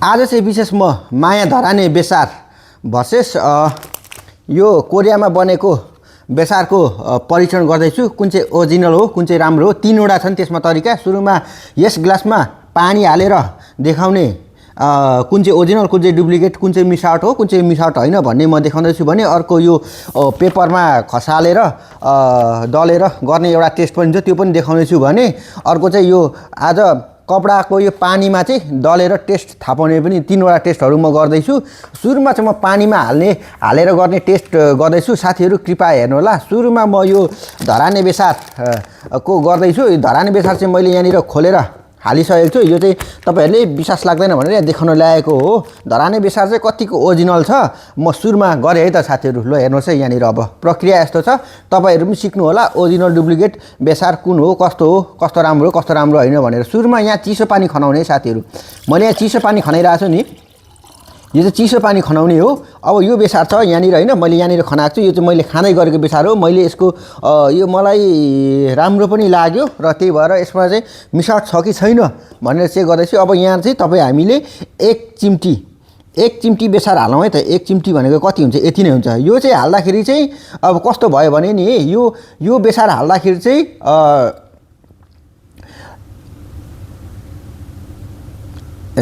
आज चाहिँ विशेष म माया धराने बेसार भर्सेस यो कोरियामा बनेको बेसारको परीक्षण गर्दैछु। कुन चाहिँ ओरिजिनल हो, कुन चाहिँ राम्रो हो। तीनवटा छन् त्यसमा तरिका। सुरुमा यस ग्लासमा पानी हालेर देखाउने कुन चाहिँ ओरिजिनल, कुन चाहिँ डुप्लिकेट, कुन चाहिँ मिसावट हो, कुन चाहिँ मिसावट होइन भन्ने म देखाउँदैछु भने अर्को यो पेपरमा खसालेर दलेर गर्ने एउटा टेस्ट पनि छ, त्यो पनि देखाउँदैछु भने अर्को चाहिँ यो आज कपडाको यो पानीमा चाहिँ दलेर टेस्ट थाहा पाउने पनि तीनवटा टेस्टहरू म गर्दैछु। सुरुमा चाहिँ म पानीमा हालेर गर्ने टेस्ट गर्दैछु। साथीहरू कृपया हेर्नु होला। सुरुमा म यो धराने बेसार को गर्दैछु। यो धराने बेसार चाहिँ मैले यहाँनिर खोलेर हालिसकेको छु। यो चाहिँ तपाईहरुले विश्वास लाग्दैन भनेर यहाँ देखाउन ल्याएको हो। धराने बेसार चाहिँ कतिको ओरिजिनल छ म सुरुमा गरेँ है त साथीहरू। ल हेर्नुहोस् है, यहाँनिर अब प्रक्रिया यस्तो छ। तपाईहरु पनि सिक्नु होला ओरिजिनल डुप्लिकेट बेसार कुन हो, कस्तो हो, कस्तो राम्रो हो, कस्तो राम्रो होइन भनेर। सुरुमा यहाँ चिसो पानी खनाउने साथीहरू। मैले यहाँ चिसो पानी खनाइरहेको छु नि, यो चाहिँ चिसो पानी खनाउने हो। अब यो बेसार छ यहाँनिर होइन, मैले यहाँनिर खनाएको छु। यो चाहिँ मैले खाँदै गरेको बेसार हो। मैले यसको यो मलाई राम्रो पनि लाग्यो र त्यही भएर यसमा चाहिँ मिसावट छ कि छैन भनेर चेक गर्दैछु। अब यहाँ चाहिँ हामीले एक चिम्टी बेसार हालौँ है त। एक चिम्टी भनेको कति हुन्छ? यति नै हुन्छ। यो चाहिँ हाल्दाखेरि चाहिँ अब कस्तो भयो भने नि, यो बेसार हाल्दाखेरि चाहिँ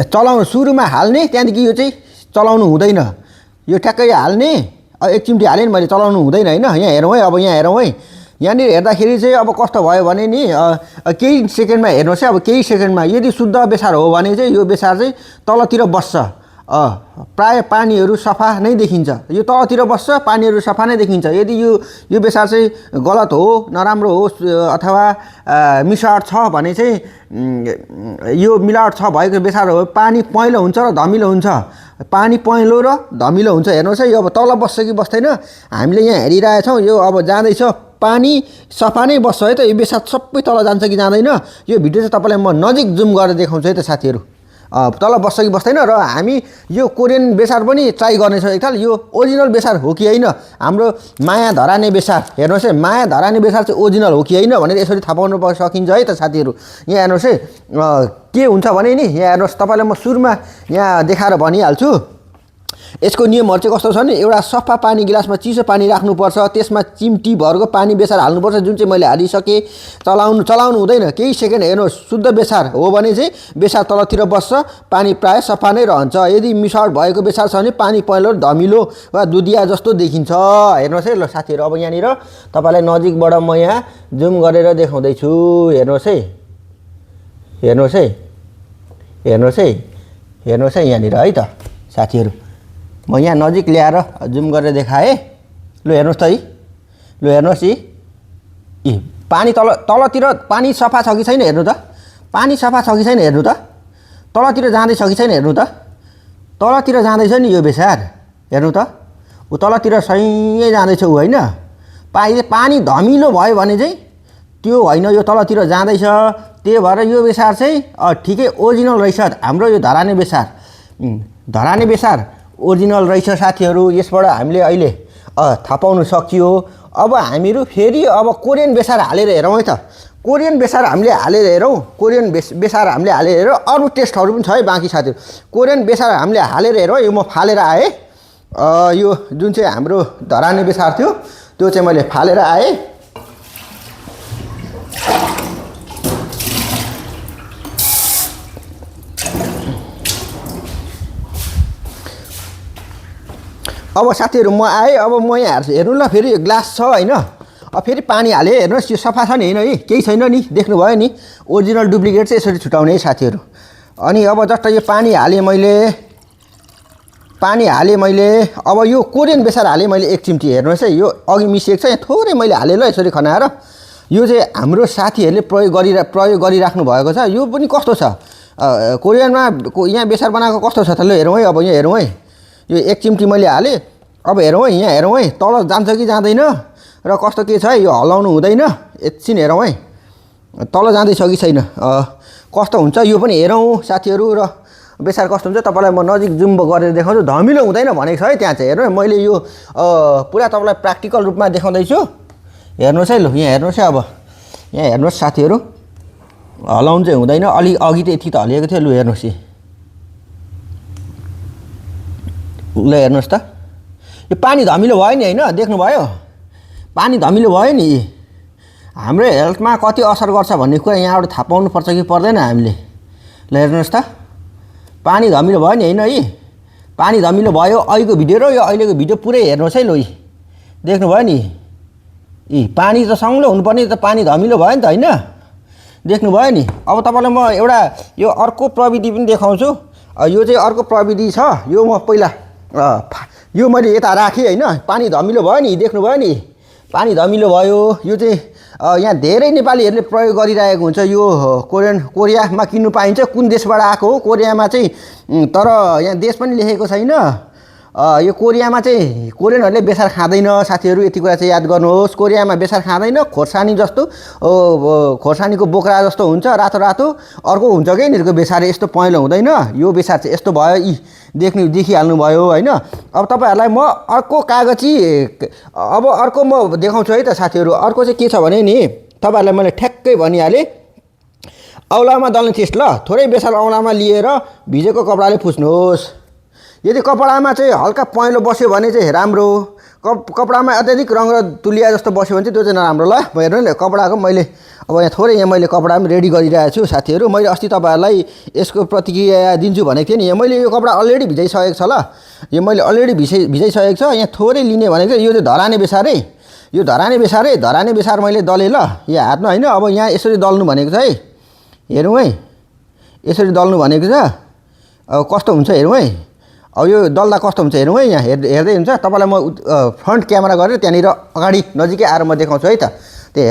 चलाउनु सुरुमा हाल्ने, त्यहाँदेखि यो चाहिँ चलाउनु हुँदैन। यो ठ्याक्कै हाल्ने, एक चिम्टी हालेँ नि मैले, चलाउनु हुँदैन होइन। यहाँ हेरौँ है, अब यहाँ हेरौँ है। यहाँनिर हेर्दाखेरि चाहिँ अब कस्तो भयो भने नि केही सेकेन्डमा हेर्नुहोस् है। अब केही सेकेन्डमा यदि शुद्ध बेसार हो भने चाहिँ यो बेसार चाहिँ तलतिर बस्छ। प्राय पानीहरू सफा नै देखिन्छ। यो तलतिर बस्छ, पानीहरू सफा नै देखिन्छ। यदि यो बेसार चाहिँ गलत हो, नराम्रो हो अथवा मिसावट छ भने चाहिँ यो मिलावट छ भएको बेसार हो। पानी पहेँलो हुन्छ र धमिलो हुन्छ। पानी पहेँलो र धमिलो हुन्छ। हेर्नुहोस् है, यो अब तल बस्छ कि बस्दैन हामीले यहाँ हेरिरहेछौँ। यो अब जाँदैछ, पानी सफा नै बस्छ है त। यो बेसार सबै तल जान्छ कि जाँदैन, यो भिडियो चाहिँ तपाईँलाई म नजिक जुम गरेर देखाउँछु है त साथीहरू। तल बस्छ कि बस्दैन। र हामी यो कोरियन बेसार पनि ट्राई गर्नेछौँ एकताल। यो ओरिजिनल बेसार हो कि होइन, हाम्रो माया धराने बेसार। हेर्नुहोस् है, माया धराने बेसार चाहिँ ओरिजिनल हो कि होइन भनेर यसरी थाहा पाउनु सकिन्छ है त साथीहरू। यहाँ हेर्नुहोस् है, के हुन्छ भने नि, यहाँ हेर्नुहोस्, तपाईँलाई म सुरुमा यहाँ देखाएर भनिहाल्छु। यसको नियमहरू चाहिँ कस्तो छ भने, एउटा सफा पानी गिलासमा चिसो पानी राख्नुपर्छ। त्यसमा चिम्टी भरको पानी बेसार हाल्नुपर्छ, जुन चाहिँ मैले हालिसकेँ। चलाउनु हुँदैन। केही सेकेन्ड हेर्नुहोस्, शुद्ध बेसार हो भने चाहिँ बेसार तलतिर बस्छ, पानी प्राय सफा नै रहन्छ। यदि मिसावट भएको बेसार छ भने पानी पहेँलो धमिलो वा दुधिया जस्तो देखिन्छ। हेर्नुहोस् है ल साथीहरू। अब यहाँनिर तपाईँलाई नजिकबाट म यहाँ जुम गरेर देखाउँदैछु। हेर्नुहोस् है, हेर्नुहोस् है, हेर्नुहोस् है, हेर्नुहोस् है यहाँनिर है त साथीहरू। म यहाँ नजिक ल्याएर जुम गरेर देखाएँ। ल हेर्नुहोस् त है, ल हेर्नुहोस् यी पानी तलतिर पानी सफा छ कि छैन हेर्नु त। पानी सफा छ कि छैन हेर्नु त। तलतिर जाँदैछ कि छैन हेर्नु त। तलतिर जाँदैछ नि यो बेसार, हेर्नु त। ऊ तलतिर सही जाँदैछ ऊ होइन। पानी धमिलो भयो भने चाहिँ त्यो होइन, यो तलतिर जाँदैछ। त्यही भएर यो बेसार चाहिँ ठिकै ओरिजिनल रहेछ हाम्रो यो धराने बेसार। धराने बेसार ओरिजिनल रहेछ साथीहरू। यसबाट हामीले अहिले थाहा पाउनु सकियो। अब हामीहरू फेरि अब कोरियन बेसार हालेर हेरौँ है त। कोरियन बेसार हामीले हालेर हेरौँ। कोरियन बेसार हामीले हालेर हेरौँ। अरू टेस्टहरू पनि छ है बाँकी साथीहरू। कोरियन बेसार हामीले हालेर हेरौँ। यो म फालेर आएँ। यो जुन चाहिँ हाम्रो धराने बेसार थियो त्यो चाहिँ मैले फालेर आएँ। अब साथीहरू म आएँ। अब म यहाँ हेर्नु ल, फेरि ग्लास छ होइन। अब फेरि पानी हालेँ। हेर्नुहोस् यो सफा छ नि होइन है, केही छैन नि, देख्नुभयो नि। ओरिजिनल डुप्लिकेट चाहिँ यसरी छुटाउने है साथीहरू। अनि अब जस्ट यो पानी हालेँ मैले। अब यो कोरियन बेसार हालेँ मैले एक चिम्टी। हेर्नुहोस् है, यो अघि मिसिएको छ, यहाँ थोरै मैले हालेँ ल यसरी खनाएर। यो चाहिँ हाम्रो साथीहरूले प्रयोग गरिराख्नु भएको छ। यो पनि कस्तो छ कोरियनमा यहाँ बेसार बनाएको कस्तो छ त। ल हेरौँ है, अब यहाँ हेरौँ है। यो एक चिम्टी मैले हालेँ। अब हेरौँ है, यहाँ हेरौँ है, तल जान्छ कि जाँदैन र कस्तो के छ है। यो हलाउनु हुँदैन। एकछिन हेरौँ है, तल जाँदैछ कि छैन, कस्तो हुन्छ यो पनि हेरौँ साथीहरू। र बेसार कस्तो हुन्छ तपाईँलाई म नजिक जुम गरेर देखाउँछु। धमिलो हुँदैन भनेको छ है त्यहाँ चाहिँ। हेर्नु है, मैले यो पुरा तपाईँलाई प्र्याक्टिकल रूपमा देखाउँदैछु। हेर्नुहोस् है, ल यहाँ हेर्नुहोस् है। अब यहाँ हेर्नुहोस् साथीहरू, हलाउनु चाहिँ हुँदैन। अलि अघि त यति त हलिएको थियो। लु हेर्नुहोस् ल हेर्नुहोस् त यो पानी धमिलो भयो नि होइन देख्नुभयो पानी धमिलो भयो नि हाम्रो हेल्थमा कति असर गर्छ भन्ने कुरा यहाँबाट थाहा पाउनुपर्छ कि पर्दैन हामीले ल हेर्नुहोस् त पानी धमिलो भयो नि होइन है पानी धमिलो भयो अहिलेको भिडियो र यो अहिलेको भिडियो पुरै हेर्नुहोस् है लोइ देख्नुभयो नि पानी त सँगै हुनुपर्ने त पानी धमिलो भयो नि त होइन देख्नुभयो नि अब तपाईँलाई म एउटा यो अर्को प्रविधि पनि देखाउँछु यो चाहिँ अर्को प्रविधि छ यो म पहिला यो मैले यता राखेँ होइन पानी धमिलो भयो नि देख्नुभयो नि पानी धमिलो भयो यो चाहिँ यहाँ धेरै नेपालीहरूले प्रयोग गरिरहेको हुन्छ यो कोरियामा किन्नु पाइन्छ कुन देशबाट आएको हो कोरियामा चाहिँ तर यहाँ देश पनि लेखेको छैन यो कोरियामा चाहिँ कोरियनहरूले बेसार खाँदैन साथीहरू यति कुरा चाहिँ याद गर्नुहोस् कोरियामा बेसार खाँदैन खोर्सानी जस्तो खोर्सानीको बोक्रा जस्तो हुन्छ रातो रातो अर्को हुन्छ कि यिनीहरूको बेसार यस्तो पहेँलो हुँदैन यो बेसार चाहिँ यस्तो भयो देखिहाल्नु भयो होइन अब तपाईँहरूलाई म अर्को कागजी अब अर्को म देखाउँछु है त साथीहरू अर्को चाहिँ के छ भने नि तपाईँहरूलाई मैले ठ्याक्कै भनिहालेँ औलामा दल्ने टेस्ट ल थोरै बेसार औलामा लिएर भिजेको कपडाले पुछ्नुहोस् यदि कपडामा चाहिँ हल्का पहेँलो बस्यो भने चाहिँ राम्रो कपडामा अत्याधिक रङ र तुलिया जस्तो बस्यो भने चाहिँ त्यो चाहिँ नराम्रो ल हेर्नु नि कपडाको मैले अब यहाँ थोरै यहाँ मैले कपडा पनि रेडी गरिरहेको छु साथीहरू मैले अस्ति तपाईँहरूलाई यसको प्रतिक्रिया दिन्छु भनेको थिएँ नि यहाँ मैले यो कपडा अलरेडी भिजाइसकेको छ ल यो मैले अलरेडी भिजाइसकेको छ यहाँ थोरै लिने भनेको यो चाहिँ धराने बेसार है यो धराने बेसार मैले दलेँ ल यहाँ हातमा होइन अब यहाँ यसरी दल्नु भनेको छ है हेरौँ है यसरी दल्नु भनेको छ अब कस्तो हुन्छ हेरौँ है अब यो दल्दा कस्तो हुन्छ हेरौँ है यहाँ हेर्दै हुन्छ तपाईँलाई म फ्रन्ट क्यामेरा गरेर त्यहाँनिर अगाडि नजिकै आएर म देखाउँछु है त त्यो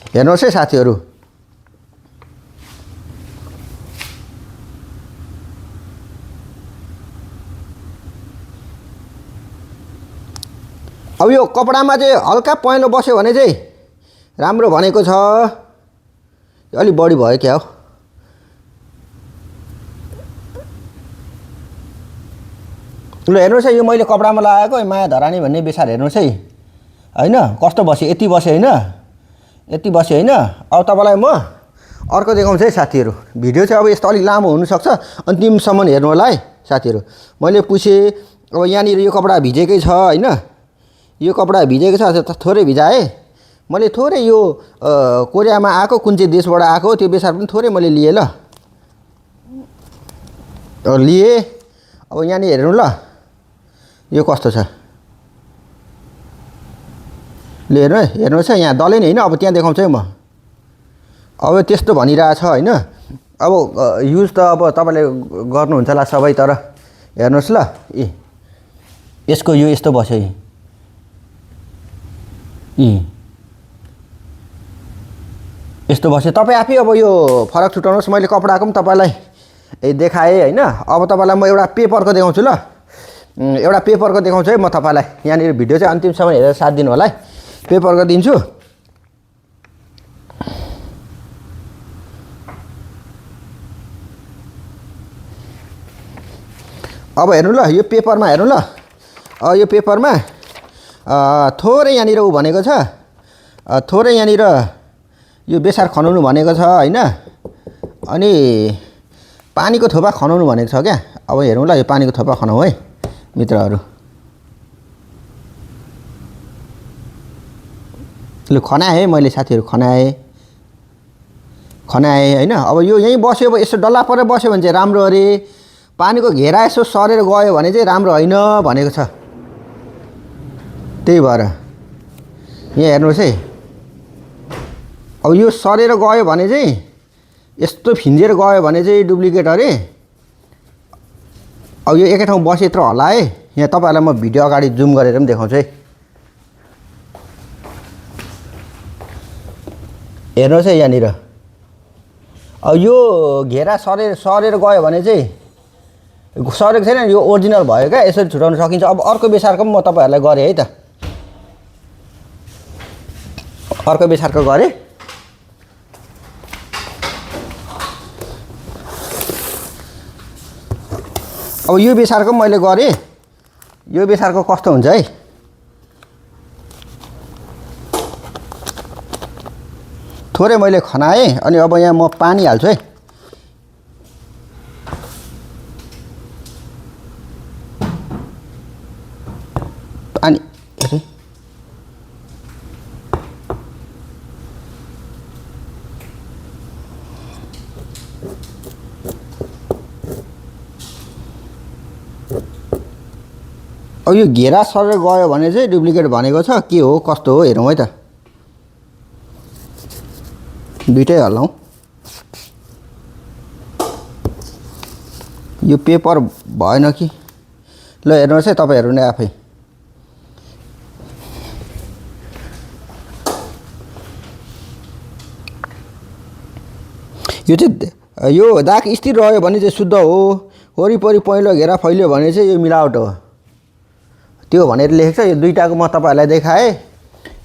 हेर्नुहोस् है साथीहरू अब यो कपडामा चाहिँ हल्का पहेँलो बस्यो भने चाहिँ राम्रो भनेको छ अलि बढी भयो क्या हो ल हेर्नुहोस् है यो मैले कपडामा लगाएको माया धरानी भन्ने बेसार हेर्नुहोस् है होइन कस्तो बस्यो यति बस्यो होइन यति बस्यो होइन अब तपाईँलाई म अर्को देखाउँछु है साथीहरू भिडियो चाहिँ अब यस्तो अलिक लामो हुनसक्छ अन्तिमसम्म हेर्नु होला है साथीहरू मैले पुछेँ अब यहाँनिर यो कपडा भिजेकै छ होइन यो कपडा भिजेको छ थोरै भिजाएँ मैले थोरै यो कोरियामा आएको कुन चाहिँ देशबाट आएको त्यो बेसार पनि थोरै मैले लिएँ ल लिएँ अब यहाँनिर हेर्नु ल यो कस्तो छ ल हेर्नुहोस् है यहाँ दलै नि होइन अब त्यहाँ देखाउँछु है म अब त्यस्तो भनिरहेछ होइन अब युज त अब तपाईँले गर्नुहुन्छ होला सबै तर हेर्नुहोस् ल यसको यो यस्तो बस्यो यस्तो बस्यो तपाईँ आफै अब यो फरक छुटाउनुहोस् मैले कपडाको पनि तपाईँलाई देखाएँ होइन अब तपाईँलाई म एउटा पेपरको देखाउँछु ल एउटा पेपरको देखाउँछु है म तपाईँलाई यहाँनिर भिडियो चाहिँ अन्तिमसम्म हेरेर साथ दिनु होला है पेपरको दिन्छु अब हेर्नु ल यो पेपरमा हेर्नु ल यो पेपरमा थोरै यहाँनिर उ भनेको छ थोरै यहाँनिर यो बेसार खनाउनु भनेको छ होइन अनि पानीको थोपा खनाउनु भनेको छ क्या अब हेरौँ ल यो पानीको थोपा खनाउँ है मित्रहरू ल खनाएँ है मैले साथीहरू खनाएँ होइन अब यो यहीँ बस्यो अब यसो डल्ला परेर बस्यो भने चाहिँ राम्रो अरे पानीको घेरा यसो सरेर गयो भने चाहिँ राम्रो होइन भनेको छ त्यही भएर यहाँ हेर्नुहोस् है अब यो सरेर गयो भने चाहिँ यस्तो फिन्जेर गयो भने चाहिँ डुप्लिकेट अरे अब यो एकै ठाउँ बसे यत्रो होला है यहाँ तपाईँहरूलाई म भिडियो अगाडि जुम गरेर पनि देखाउँछु है हेर्नुहोस् है यहाँनिर अब यो घेरा सरेर गयो भने चाहिँ सरेको छैन यो ओरिजिनल भयो क्या यसरी छुटाउन सकिन्छ अब अर्को बेसारको पनि म तपाईँहरूलाई गरेँ है त अर्को बेसारको गरेँ अब यो बेसारको पनि मैले गरेँ यो बेसारको कस्तो हुन्छ है थोरै मैले खनाएँ अनि अब यहाँ म पानी हाल्छु है अब यो घेरा सरेर गयो भने चाहिँ डुप्लिकेट भनेको छ के हो कस्तो हो हेरौँ है त दुइटै हल्लाउँ यो पेपर भएन कि ल हेर्नुहोस् है तपाईँहरू नै आफै यो चाहिँ यो दाग स्थिर रह्यो भने चाहिँ शुद्ध हो वरिपरि पहिलो घेरा फैल्यो भने चाहिँ यो मिलावट हो त्यो भनेर लेखेको छ यो दुईटाको म तपाईँहरूलाई देखाएँ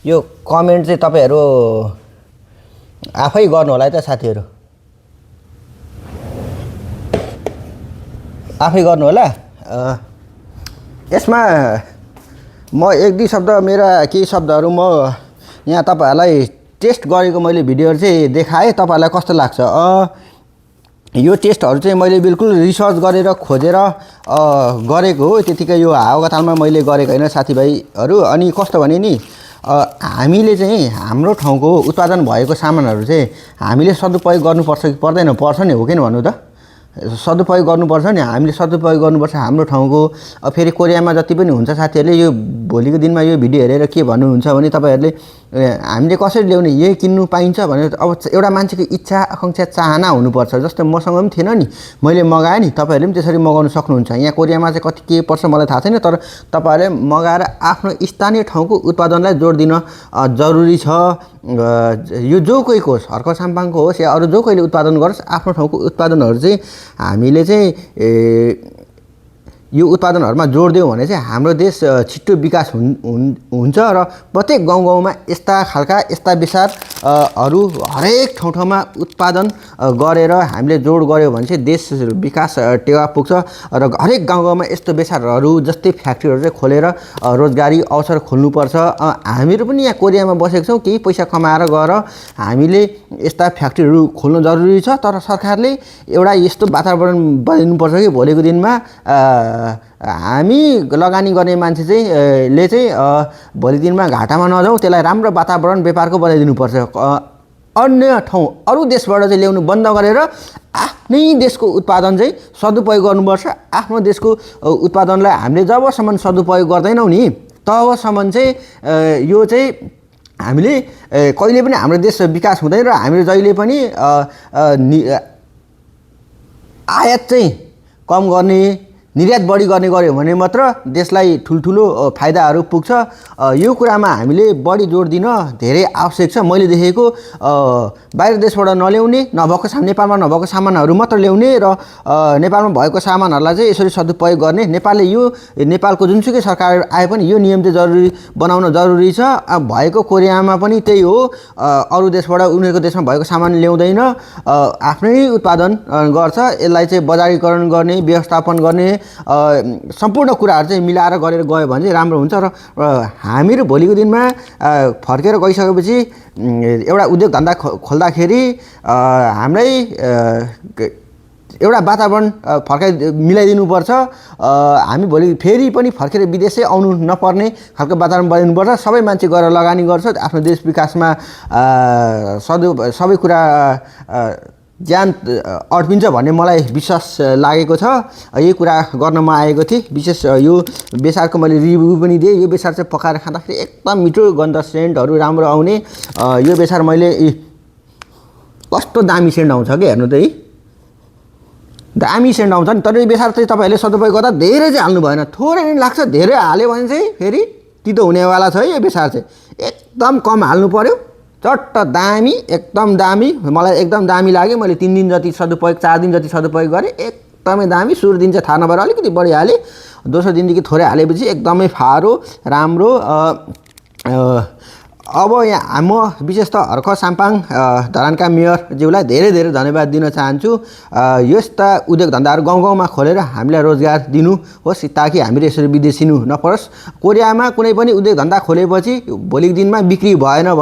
यो कमेन्ट चाहिँ तपाईँहरू आफै गर्नु होला है त साथीहरू आफै गर्नु होला यसमा म एक दुई शब्द मेरा केही शब्दहरू म यहाँ तपाईँहरूलाई टेस्ट गरेको मैले भिडियोहरू चाहिँ देखाएँ तपाईँहरूलाई कस्तो लाग्छ यो टेस्टहरू चाहिँ मैले बिल्कुल रिसर्च गरेर खोजेर गरेको हो त्यतिकै यो हावातालमा मैले गरेको होइन साथीभाइहरू अनि कस्तो भने नि हामीले चाहिँ हाम्रो ठाउँको उत्पादन भएको सामानहरू चाहिँ हामीले सदुपयोग गर्नुपर्छ कि पर्दैन पर्छ नि हो किन भन्नु त सदुपयोग गर्नुपर्छ नि हामीले सदुपयोग गर्नुपर्छ हाम्रो ठाउँको फेरि कोरियामा जति पनि हुन्छ साथीहरूले यो भोलिको दिनमा यो भिडियो हेरेर के भन्नुहुन्छ भने तपाईँहरूले हामीले कसरी ल्याउने यही किन्नु पाइन्छ भनेर अब एउटा मान्छेको इच्छा आकाङ्क्षा चाहना हुनुपर्छ जस्तै मसँग पनि थिएन नि मैले मगाएँ नि तपाईँहरूले पनि त्यसरी मगाउन सक्नुहुन्छ यहाँ कोरियामा चाहिँ कति के पर्छ मलाई थाहा छैन तर तपाईँहरूले मगाएर आफ्नो स्थानीय ठाउँको उत्पादनलाई जोड दिन जरुरी छ यो जो कोहीको होस् हर्क साम्पाङको होस् या अरू जो कोहीले उत्पादन गरोस् आफ्नो ठाउँको उत्पादनहरू चाहिँ हामीले चाहिँ यो उत्पादनहरुमा जोड दियौं भने चाहिँ हाम्रो देश छिट्टो विकास हुन्छ र प्रत्येक गाउँमा यस्ता खालका यस्ता विचारहरु हरेक ठाउँमा उत्पादन गरेर हामीले जोड गर्यो भने चाहिँ देश विकास टेवा पुग्छ र हरेक गाउँमा यस्तो विचारहरु जस्तै फ्याक्ट्रीहरु चाहिँ खोलेर रोजगारी अवसर खोल्नु पर्छ हामीहरु पनि यहाँ कोरियामा बसेका छौं केही पैसा कमाएर गएर हामीले यस्ता फ्याक्ट्रीहरु खोल्न जरुरी छ तर सरकारले एउटा यस्तो वातावरण बनाउनु पर्छ कि भोलिको दिनमा हामी लगानी गर्ने मान्छे चाहिँ ले चाहिँ भोलि दिनमा घाटामा नजाऊ त्यसलाई राम्रो वातावरण व्यापारको बनाइदिनु पर्छ अन्य ठाउँ अरु देशबाट चाहिँ ल्याउनु बन्द गरेर आफ्नै देशको उत्पादन चाहिँ सदुपयोग गर्नुपर्छ आफ्नो देशको उत्पादनलाई हामीले जबसम्म सदुपयोग गर्दैनौं नि तबसम्म चाहिँ यो चाहिँ हामीले कहिले पनि हाम्रो देश विकास हुँदैन र हामीले जहिले पनि आयात चाहिँ कम गर्ने निर्यात बढी गर्ने गर्यो भने मात्र देशलाई ठुलठुलो फाइदाहरु पुग्छ यो कुरामा हामीले बढी जोड दिन धेरै आवश्यक छ मैले देखेको बाहिर देशबाट नल्याउने नभएको नेपालमा नभएको सामानहरु मात्र ल्याउने र नेपालमा भएको सामानहरुलाई चाहिँ यसरी सदुपयोग गर्ने नेपालले यो नेपालको जुनसुकै सरकार आए पनि यो नियम चाहिँ जरुरी बनाउन जरुरी छ भएको कोरियामा पनि त्यही हो अरु देशबाट उनीहरुको देशमा भएको सामान ल्याउँदैन आफ्नै उत्पादन गर्छ यसलाई चाहिँ बजारीकरण गर्ने व्यवस्थापन गर्ने सम्पूर्ण कुराहरु चाहिँ मिलाएर गरेर गयो भने चाहिँ राम्रो हुन्छ र हामीहरु भोलिको दिनमा फर्केर गइसकेपछि एउटा उद्योग धन्दा खोल्दाखेरि हामीलाई एउटा वातावरण फर्काइ मिलाइदिनु पर्छ हामी भोलि फेरि पनि फर्केर विदेशै आउनु नपर्ने खालको वातावरण बनाइदिनु पर्छ सबै मान्छे गएर लगानी गर्छ आफ्नो देश विकासमा सबै कुरा ज्ञान अड्पिन्छ भन्ने मलाई विश्वास लागेको छ यही कुरा गर्न म आएको थिए विशेष यो बेसारको मैले रिभ्यु पनि दिए यो बेसार चाहिँ पकाएर खाँदाखेरि एकदम मिठो गन्ध सेन्टहरु राम्रो आउने यो बेसार मैले कस्तो दामी सेन्ट आउँछ के हेर्नु त है दामी सेन्ट आउँछ नि तर यो बेसार चाहिँ तपाईहरुले सदुपयोग गर्दा धेरै चाहिँ हाल्नु भएन थोरै नै लाग्छ धेरै हाल्यो भने चाहिँ फेरि तितो हुनेवाला छ है यो बेसार चाहिँ एकदम कम हाल्नु पर्यो चट्ट दामी एकदम दामी मलाई एकदम दामी लाग्यो मैले 3 दिन जति सदुपयोग 4 दिन जति सदुपयोग गरे एकदमै दामी सुरु दिन चाहिँ थाहा नभएर अलिकति बढी हाले दोस्रो दिनदेखि थोरै हालेपछि एकदमै फारो राम्रो अब यहाँ म विशेष त हर्क साम्पाङ धरानका मेयर ज्यूलाई धेरै धेरै धन्यवाद दिन चाहन्छु यस्ता उद्योग धन्दाहरु गाउँमा खोलेर हामीलाई रोजगार दिनु होस् ताकि हामीले यसरी विदेशिनु नपरोस् कोरियामा कुनै पनि उद्योग धन्दा खोलेपछि भोलिको दिनमा बिक्री भएन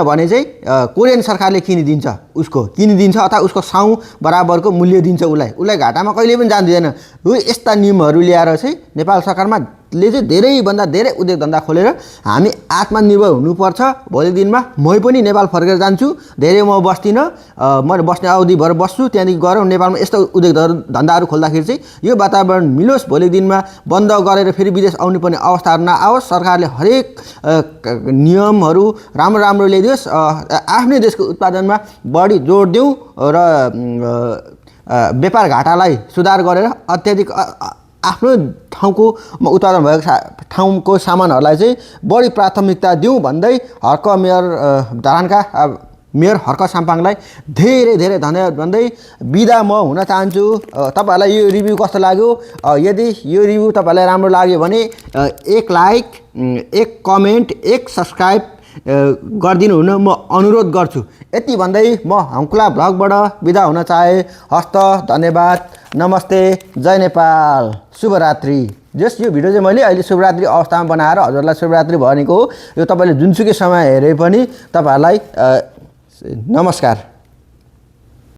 भने चाहिँ कोरियन सरकारले किनिदिन्छ अथवा उसको साउ बराबरको मूल्य दिन्छ उलाई घाटामा कहिले पनि जान दिदैन यो यस्ता नियमहरु ल्याएर चाहिँ नेपाल सरकारमा सरकारले चाहिँ धेरैभन्दा धेरै उद्योग धन्दा खोलेर हामी आत्मनिर्भर हुनुपर्छ। भोलि दिनमा मै पनि नेपाल फर्केर जान्छु, धेरै म बस्दिनँ, म बस्ने अवधिभर बस्छु, त्यहाँदेखि गएर नेपालमा यस्तो उद्योग धन्दाहरू खोल्दाखेरि चाहिँ यो वातावरण मिलोस्, भोलि दिनमा बन्द गरेर फेरि विदेश आउनु पर्ने अवस्थाहरू नआओस्। सरकारले हरेक नियमहरू राम्रो राम्रो ल्याइदियोस्, आफ्नै देशको उत्पादनमा बढी जोड दिउँ र व्यापार घाटालाई सुधार गरेर अत्याधिक आफ्नो ठाउँको उत्पादन भएको ठाउँको सामानहरूलाई चाहिँ बढी प्राथमिकता दिउँ भन्दै हर्क मेयर धरानका मेयर हर्क साम्पाङलाई धेरै धेरै धन्यवाद भन्दै बिदा म हुन चाहन्छु। तपाईहरुलाई यो रिभ्यू कस्तो लाग्यो? यदि यो रिभ्यू तपाईहरुलाई राम्रो लाग्यो भने एक लाइक, एक कमेन्ट, एक सब्स्क्राइब गरिदिनु हुन म अनुरोध गर्छु। यति भन्दै म हङ्कुला भ्लगबाट बिदा हुन चाहे। हस्त, धन्यवाद, नमस्ते, जय नेपाल, शुभरात्रि। जस यो भिडियो चाहिँ मैले अहिले शुभरात्रि अवस्थामा बनाएर हजुरलाई शुभरात्रि भनेको हो। यो तपाईले जुनसुकै समय हेरे पनि तपाईहरुलाई नमस्कार।